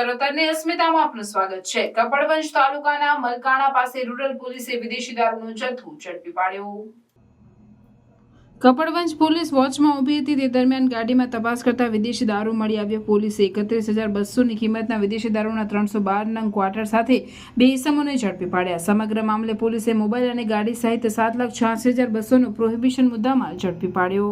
ચરોતરની અસ્મિતામાં આપનું સ્વાગત છે। કપડવંજ તાલુકાના મલકાણા પાસે રૂરલ પોલીસે વિદેશી દારૂનો જથ્થો ઝડપી પાડ્યો। કપડવંજ પોલીસ વોચમાં ઊભી હતી તે દરમિયાન ગાડીમાં તપાસ કરતા વિદેશી દારૂ મળી આવ્યો। પોલીસે 31,200ની કિંમતના વિદેશી દારૂના 312 નંગ ક્વાર્ટર સાથે 2 ઇસમોને ઝડપી પાડ્યા। સમગ્ર મામલે પોલીસે મોબાઈલ અને ગાડી સહિત 7,86,200નો પ્રોહિબિશન મુદ્દામાલ ઝડપી પાડ્યો।